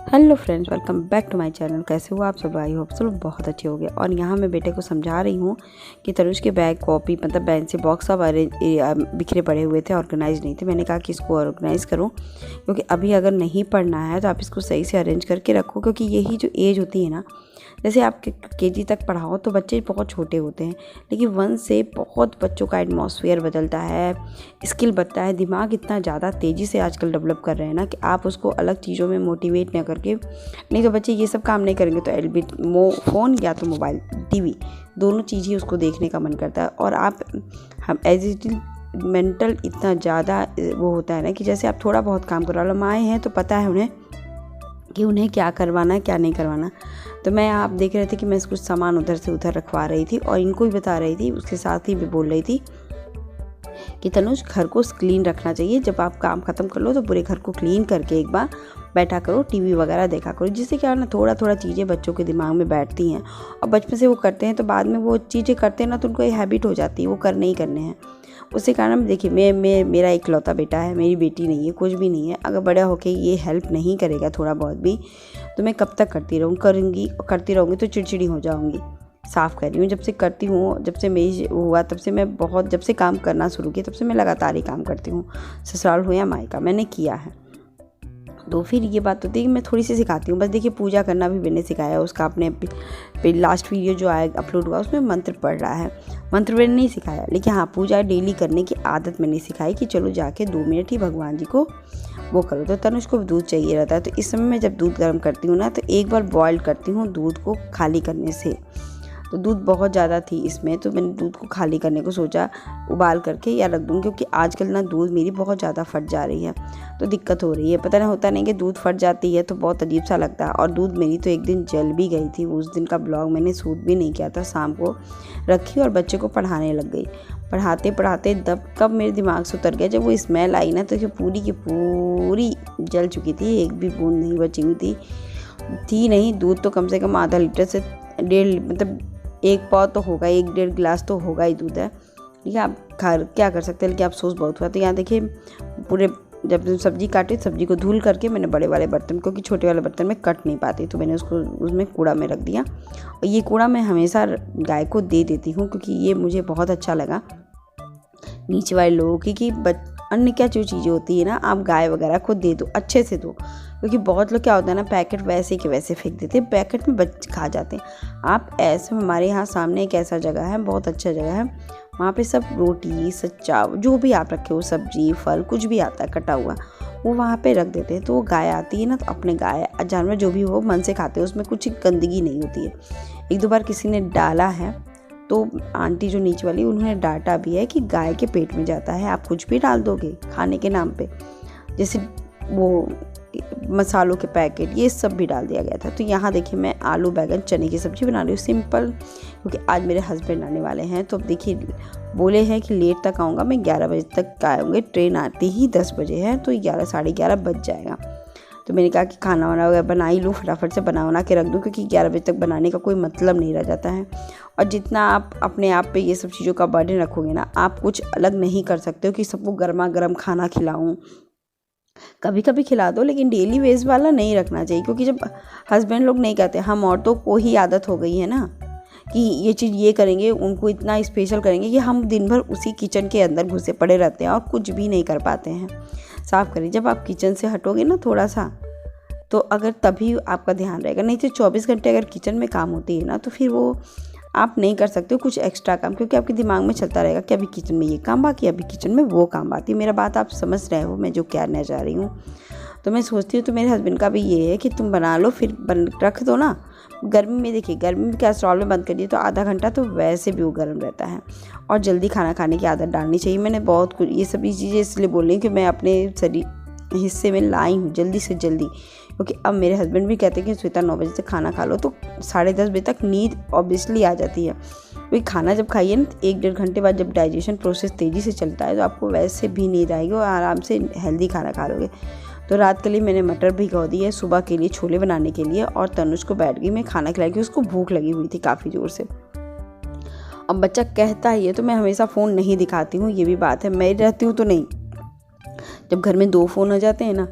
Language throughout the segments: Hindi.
Hello friends, welcome back to my channel. कैसे हो आप सब? आई होप सब बहुत अच्छे हो गए। और यहाँ मैं बेटे को समझा रही हूँ कि तनुष के बैग, कॉपी, मतलब बेंच से बॉक्स सब बिखरे पड़े हुए थे, ऑर्गेनाइज नहीं थे। मैंने कहा कि इसको ऑर्गेनाइज़ करो, क्योंकि अभी अगर नहीं पढ़ना है तो आप इसको सही से अरेंज करके रखो। क्योंकि यही जो एज होती है ना, जैसे आप केजी तक पढ़ाओ तो बच्चे बहुत छोटे होते हैं, लेकिन 1 से बहुत बच्चों का एटमॉस्फेयर बदलता है, स्किल बढ़ता है। दिमाग इतना ज़्यादा तेज़ी से आजकल डेवलप कर रहे हैं ना कि आप उसको अलग चीज़ों में मोटिवेट ना करके, नहीं तो बच्चे ये सब काम नहीं करेंगे तो फ़ोन या तो मोबाइल, टीवी, दोनों चीज़ ही उसको देखने का मन करता है। और आप हम एज इट मेंटल इतना ज़्यादा वो होता है ना कि जैसे आप थोड़ा बहुत काम करो। माएँ हैं तो पता है उन्हें कि उन्हें क्या करवाना है क्या नहीं करवाना। तो मैं, आप देख रहे थे कि मैं कुछ सामान उधर से उधर रखवा रही थी और इनको भी बता रही थी, उसके साथ ही भी बोल रही थी कि तनुज, घर को क्लीन रखना चाहिए। जब आप काम ख़त्म कर लो तो पूरे घर को क्लीन करके एक बार बैठा करो, टीवी वगैरह देखा करो, जिससे क्या है ना, थोड़ा थोड़ा चीज़ें बच्चों के दिमाग में बैठती हैं और बचपन से वो करते हैं तो बाद में वो चीज़ें करते हैं ना तो उनको एक हैबिट हो जाती है, वो करने ही करने हैं। उसके कारण देखिए, मेरा इकलौता बेटा है, मेरी बेटी नहीं है, कुछ भी नहीं है। अगर बड़ा होके ये हेल्प नहीं करेगा थोड़ा बहुत भी, तो मैं कब तक करती रहूँगी तो चिड़चिड़ी हो जाऊँगी। साफ़ कर रही हूँ, जब से करती हूँ, जब से मेरी हुआ तब से मैं बहुत, जब से काम करना शुरू किया तब से मैं लगातार ही काम करती हूँ, ससुराल हो या मायका, मैंने किया है। तो फिर ये बात होती है कि मैं थोड़ी सी सिखाती हूँ। बस देखिए, पूजा करना भी मैंने सिखाया, उसका अपने लास्ट वीडियो जो आया अपलोड हुआ उसमें मंत्र पढ़ रहा है। मंत्र मैंने नहीं सिखाया, लेकिन हाँ, पूजा डेली करने की आदत मैंने सिखाई कि चलो जाके 2 मिनट ही भगवान जी को वो करो। तो तनुष को दूध चाहिए रहता है, तो इस समय मैं जब दूध गर्म करती हूँ ना तो एक बार बॉयल करती हूँ दूध को खाली करने से। तो दूध बहुत ज़्यादा थी इसमें, तो मैंने दूध को खाली करने को सोचा, उबाल करके या रख दूँ, क्योंकि आजकल ना दूध मेरी बहुत ज़्यादा फट जा रही है तो दिक्कत हो रही है। पता नहीं, होता नहीं कि दूध फट जाती है तो बहुत अजीब सा लगता है। और दूध मेरी तो एक दिन जल भी गई थी। उस दिन का ब्लॉग मैंने शूट भी नहीं किया था, शाम को रखी और बच्चे को पढ़ाने लग गई। पढ़ाते पढ़ाते कब मेरे दिमाग से उतर गया, जब वो स्मेल आई ना तो पूरी की पूरी जल चुकी थी, एक भी बूंद नहीं बची हुई थी नहीं। दूध तो कम से कम आधा लीटर से 1.5, मतलब 1 पाव तो होगा, 1-1.5 गिलास तो होगा ही दूध है। ठीक है, आप घर क्या कर सकते हैं, लेकिन अफसोस बहुत हुआ। तो यहाँ देखिए, पूरे जब सब्जी काटी, सब्जी को धुल करके मैंने बड़े वाले बर्तन, क्योंकि छोटे वाले बर्तन में कट नहीं पाती, तो मैंने उसको उसमें कूड़ा में रख दिया। और ये कूड़ा मैं हमेशा गाय को दे देती हूँ, क्योंकि ये मुझे बहुत अच्छा लगा नीचे वाले लोगों की कि अन्य क्या जो चीज़ें होती है ना, आप गाय वगैरह को दे दो, अच्छे से दो। क्योंकि बहुत लोग क्या होता है ना, पैकेट वैसे के वैसे फेंक देते हैं, पैकेट में बच्चे खा जाते हैं। आप ऐसे, हमारे यहाँ सामने एक ऐसा जगह है, बहुत अच्छा जगह है, वहाँ पे सब रोटी, सच्चा, जो भी आप रखे हो, सब्जी, फल, कुछ भी आता है कटा हुआ, वो वहाँ पे रख देते हैं। तो वो गाय आती है ना, तो अपने गाय जानवर जो भी हो मन से खाते हैं, उसमें कुछ गंदगी नहीं होती है। 1-2 बार किसी ने डाला है तो आंटी जो नीचे वाली, उन्होंने डांटा भी है कि गाय के पेट में जाता है, आप कुछ भी डाल दोगे खाने के नाम पे, जैसे वो मसालों के पैकेट, ये सब भी डाल दिया गया था। तो यहाँ देखिए, मैं आलू बैगन चने की सब्ज़ी बना रही हूँ, सिंपल, क्योंकि आज मेरे हस्बैंड आने वाले हैं। तो अब देखिए, बोले हैं कि लेट तक आऊँगा, मैं 11 बजे तक आऊँगी, ट्रेन आती ही 10 बजे है, तो 11 साढ़े 11 बज जाएगा। तो मैंने कहा कि खाना वाना वगैरह बना ही लूँ, फटाफट से बना के रख दूँ, क्योंकि 11 बजे तक बनाने का कोई मतलब नहीं रह जाता है। और जितना आप अपने आप पे ये सब चीज़ों का बर्डन रखोगे ना, आप कुछ अलग नहीं कर सकते हो कि सबको गर्मा गर्म खाना खिलाऊं। कभी कभी खिला दो, लेकिन डेली वेज वाला नहीं रखना चाहिए, क्योंकि जब हस्बैंड लोग नहीं कहते, हम औरतों को ही आदत हो गई है ना कि ये चीज़ ये करेंगे, उनको इतना स्पेशल करेंगे कि हम दिन भर उसी किचन के अंदर घुसे पड़े रहते हैं और कुछ भी नहीं कर पाते हैं। साफ़ करिए, जब आप किचन से हटोगे ना थोड़ा सा, तो अगर तभी आपका ध्यान रहेगा। नहीं तो 24 घंटे अगर किचन में काम होती है ना, तो फिर वो आप नहीं कर सकते हो कुछ एक्स्ट्रा काम, क्योंकि आपके दिमाग में चलता रहेगा कि अभी किचन में ये काम बाकी, अभी किचन में वो काम बाकी। मेरा बात आप समझ रहे हो मैं जो कहना चाह रही हूँ? तो मैं सोचती हूँ, तो मेरे हस्बैंड का भी ये है कि तुम बना लो, फिर रख दो ना। गर्मी में देखिए, गर्मी में कैस्ट्रॉल में बंद कर दिए तो आधा घंटा तो वैसे भी वो गर्म रहता है। और जल्दी खाना खाने की आदत डालनी चाहिए। मैंने बहुत कुछ ये सभी चीज़ें इसलिए बोल रही हूँ कि मैं अपने शरीर हिस्से में लाई हूँ जल्दी से जल्दी, क्योंकि अब मेरे हस्बैंड भी कहते हैं कि श्वेता 9 बजे से खाना खा लो, तो 10:30 बजे तक नींद ऑब्वियसली आ जाती है। क्योंकि खाना जब खाइए ना, 1-1.5 घंटे बाद जब डाइजेशन प्रोसेस तेज़ी से चलता है, तो आपको वैसे भी नींद आएगी और आराम से हेल्दी खाना खा लोगे। तो रात के लिए मैंने मटर भिगो दी है, सुबह के लिए छोले बनाने के लिए, और तनुष को बैठ गई मैं खाना खिलाई, क्योंकि उसको भूख लगी हुई थी काफ़ी ज़ोर से। अब बच्चा कहता ही है, तो मैं हमेशा फ़ोन नहीं दिखाती हूँ, ये भी बात है। मैं रहती हूँ तो नहीं, जब घर में 2 फ़ोन हो जाते हैं ना,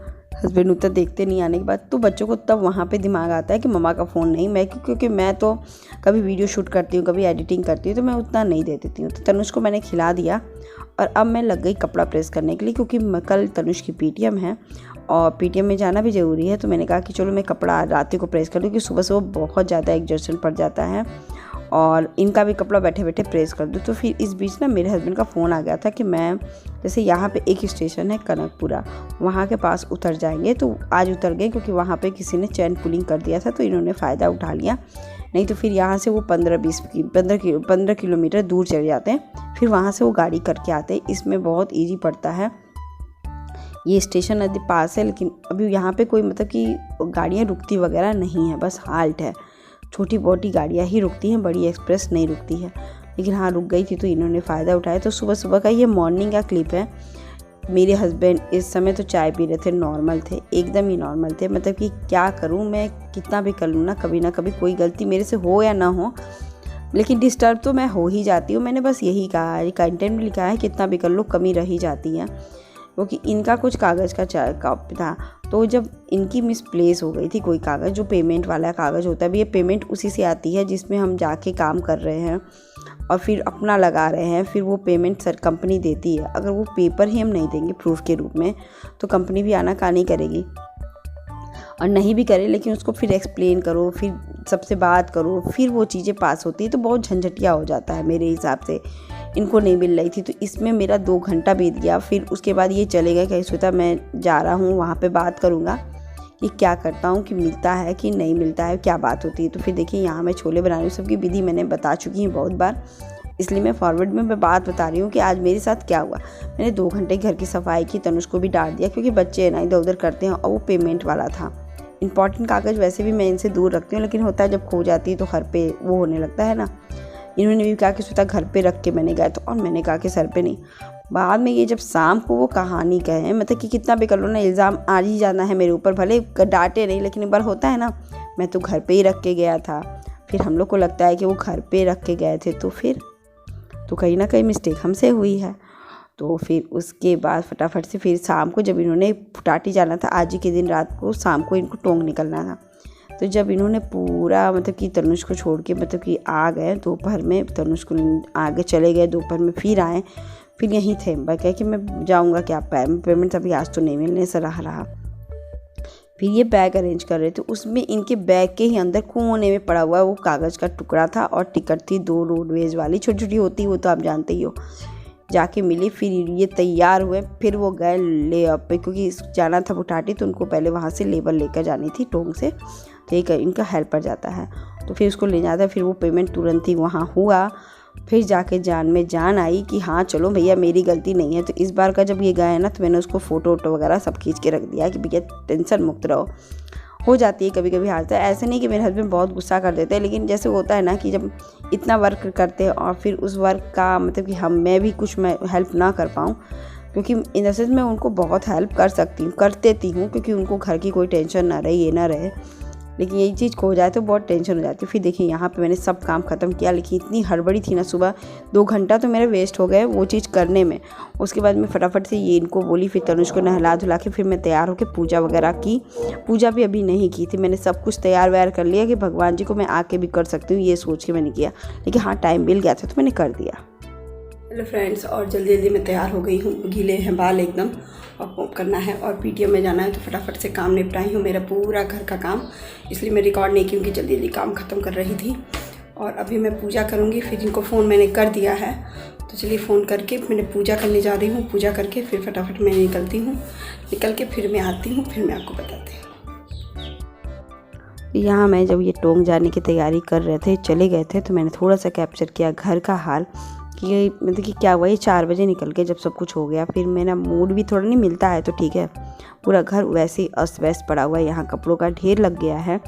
हस्बैंड उतना देखते नहीं आने के बाद, तो बच्चों को तब वहाँ पे दिमाग आता है कि मम्मा का फ़ोन नहीं। मैं क्योंकि मैं तो कभी वीडियो शूट करती हूँ, कभी एडिटिंग करती हूँ, तो मैं उतना नहीं दे देती हूँ। तो तनुष को मैंने खिला दिया और अब मैं लग गई कपड़ा प्रेस करने के लिए, क्योंकि कल तनुष की पीटीएम है और पीटीएम में जाना भी ज़रूरी है। तो मैंने कहा कि चलो मैं कपड़ा रात को प्रेस कर दूँ, क्योंकि सुबह सुबह बहुत ज़्यादा एग्जर्शन पड़ जाता है और इनका भी कपड़ा बैठे बैठे प्रेस कर दूँ। तो फिर इस बीच ना मेरे हस्बैंड का फ़ोन आ गया था कि मैं जैसे यहाँ पे एक स्टेशन है कनकपुरा, वहाँ के पास उतर जाएंगे। तो आज उतर गए, क्योंकि वहाँ पे किसी ने चैन पुलिंग कर दिया था, तो इन्होंने फ़ायदा उठा लिया। नहीं तो फिर यहाँ से वो 15 किलोमीटर दूर चले जाते हैं, फिर वहाँ से वो गाड़ी करके आते हैं। इसमें बहुत ईजी पड़ता है। ये स्टेशन अभी पास है, लेकिन अभी यहाँ पे कोई मतलब कि गाड़ियाँ रुकती वगैरह नहीं है, बस हाल्ट है। छोटी मोटी गाड़ियाँ ही रुकती हैं, बड़ी एक्सप्रेस नहीं रुकती है। लेकिन हाँ, रुक गई थी तो इन्होंने फ़ायदा उठाया। तो सुबह सुबह का ये मॉर्निंग का क्लिप है। मेरे हस्बैंड इस समय तो चाय पी रहे थे, नॉर्मल थे, एकदम ही नॉर्मल थे। मतलब कि क्या करूँ मैं, कितना भी कर लूँ ना कभी कोई गलती मेरे से हो या ना हो, लेकिन डिस्टर्ब तो मैं हो ही जाती हूँ। मैंने बस यही कहा है, कंटेंट में लिखा है कितना भी कर लो कमी रह ही जाती है। क्योंकि इनका कुछ कागज़ का कॉपी था, तो जब इनकी मिसप्लेस हो गई थी कोई कागज़, जो पेमेंट वाला कागज़ होता है, ये पेमेंट उसी से आती है जिसमें हम जाके काम कर रहे हैं और फिर अपना लगा रहे हैं, फिर वो पेमेंट सर कंपनी देती है। अगर वो पेपर ही हम नहीं देंगे प्रूफ के रूप में, तो कंपनी भी आना नहीं करेगी। और नहीं भी करे, लेकिन उसको फिर एक्सप्लेन करो, फिर सबसे बात करो, फिर वो चीज़ें पास होती है, तो बहुत झंझटिया हो जाता है मेरे हिसाब से। इनको नहीं मिल रही थी, तो इसमें मेरा 2 घंटा बीत गया। फिर उसके बाद ये चले गए, कहीं सोचा मैं जा रहा हूँ, वहाँ पे बात करूँगा कि क्या करता हूँ, कि मिलता है कि नहीं मिलता है, क्या बात होती है। तो फिर देखिए यहाँ मैं छोले बना रही हूँ, सबकी विधि मैंने बता चुकी हूँ बहुत बार, इसलिए मैं फॉरवर्ड में बात बता रही हूँ कि आज मेरे साथ क्या हुआ। मैंने 2 घंटे घर की सफाई की, तनुष को भी डांट दिया, क्योंकि बच्चे ना इधर उधर करते हैं, और वो पेमेंट वाला था। इंपॉर्टेंट कागज़ वैसे भी मैं इनसे दूर रखती हूँ, लेकिन होता है जब खो जाती है तो घर पे वो होने लगता है ना। इन्होंने भी कहा कि सोचा घर पे रख के मैंने गया, तो और मैंने कहा कि सर पे नहीं। बाद में ये जब शाम को वो कहानी कहे, मतलब कि कितना भी कर लो ना, इल्ज़ाम आ ही जाना है मेरे ऊपर, भले डांटे नहीं, लेकिन एक बार होता है ना, मैं तो घर पे ही रख के गया था। फिर हम लोग को लगता है कि वो घर पे रख के गए थे, तो फिर तो कहीं ना कहीं मिस्टेक हमसे हुई है। तो फिर उसके बाद फटाफट से फिर शाम को जब इन्होंने फुटाटी जाना था, आज ही के दिन रात को, शाम को इनको टोंक निकलना था। तो जब इन्होंने पूरा मतलब कि तनुष को छोड़ के मतलब कि आ गए दोपहर में, तनुष को आगे चले गए, दोपहर में फिर आए, फिर यहीं थे। मैं कह कि मैं जाऊंगा क्या, पेमेंट अभी आज तो नहीं मिलने से रहा। फिर ये बैग अरेंज कर रहे थे, उसमें इनके बैग के ही अंदर कोने में पड़ा हुआ वो कागज़ का टुकड़ा था और टिकट थी 2 रोडवेज वाली, छोटी छोटी होती, वो तो आप जानते ही हो। जाके मिली, फिर ये तैयार हुए, फिर वो गए ले अब पे, क्योंकि जाना था फुटाटी, तो उनको पहले वहाँ से लेबर लेकर जानी थी टोंक से, तो एक इनका हेल्पर जाता है, तो फिर उसको ले जाता है। फिर वो पेमेंट तुरंत ही वहाँ हुआ। फिर जाके जान में जान आई कि हाँ चलो भैया मेरी गलती नहीं है। तो इस बार का जब ये गए ना, तो मैंने उसको फ़ोटो वगैरह सब खींच के रख दिया कि भैया टेंशन मुक्त रहो। हो जाती है कभी कभी हादसा, ऐसे नहीं कि मेरे हस्बैंड बहुत गुस्सा कर देते हैं, लेकिन जैसे होता है ना कि जब इतना वर्क करते हैं और फिर उस वर्क का मतलब कि मैं भी कुछ मैं हेल्प ना कर पाऊँ, क्योंकि इन द सेंस मैं उनको बहुत हेल्प कर देती हूँ, क्योंकि उनको घर की कोई टेंशन ना रहे, ये ना रहे, लेकिन यही चीज़ खो जाए तो बहुत टेंशन हो जाती है। फिर देखिए यहाँ पे मैंने सब काम ख़त्म किया, लेकिन इतनी हड़बड़ी थी ना, सुबह 2 घंटा तो मेरे वेस्ट हो गए वो चीज़ करने में। उसके बाद मैं फटाफट से ये इनको बोली, फिर तनुष को नहला धुला के फिर मैं तैयार होकर पूजा वगैरह की। पूजा भी अभी नहीं की थी, मैंने सब कुछ तैयार व्यार कर लिया कि भगवान जी को मैं आके भी कर सकती हूँ, ये सोच के मैंने किया। लेकिन हाँ, टाइम मिल गया था तो मैंने कर दिया। हेलो फ्रेंड्स, और जल्दी जल्दी मैं तैयार हो गई हूँ, गीले हैं बाल एकदम, और करना है और पीटीएम में जाना है, तो फटाफट से काम निपटाई हूँ, मेरा पूरा घर का काम, इसलिए मैं रिकॉर्ड नहीं की, क्योंकि जल्दी जल्दी काम ख़त्म कर रही थी। और अभी मैं पूजा करूँगी, फिर इनको फ़ोन मैंने कर दिया है, तो चलिए फ़ोन करके मैंने पूजा करने जा रही हूँ। पूजा करके फिर फटाफट मैं निकलती हूँ, निकल के फिर मैं आती हूँ, फिर मैं आपको बताती हूँ। यहाँ मैं जब ये टोंक जाने की तैयारी कर रहे थे, चले गए थे, तो मैंने थोड़ा सा कैप्चर किया घर का हाल कि मतलब कि क्या हुआ। ये 4 बजे निकल के जब सब कुछ हो गया, फिर मेरा मूड भी थोड़ा नहीं मिलता है, तो ठीक है, पूरा घर वैसे ही अस्त व्यस्त पड़ा हुआ है। यहाँ कपड़ों का ढेर लग गया है,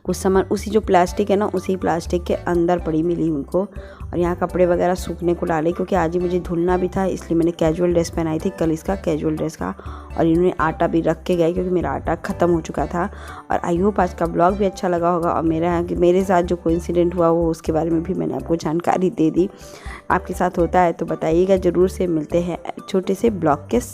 कुछ सामान उसी जो प्लास्टिक है ना, उसी प्लास्टिक के अंदर पड़ी मिली उनको। और यहाँ कपड़े वगैरह सूखने को डाले, क्योंकि आज ही मुझे धुलना भी था, इसलिए मैंने कैजुअल ड्रेस पहनाई थी कल, इसका कैजुअल ड्रेस का। और इन्होंने आटा भी रख के गए, क्योंकि मेरा आटा ख़त्म हो चुका था। और आई होप आज का ब्लॉग भी अच्छा लगा होगा, और मेरे साथ जो कोइंसिडेंट हुआ वो उसके बारे में भी मैंने आपको जानकारी दे दी। आपके साथ होता है तो बताइएगा ज़रूर से। मिलते हैं छोटे से ब्लॉग के साथ।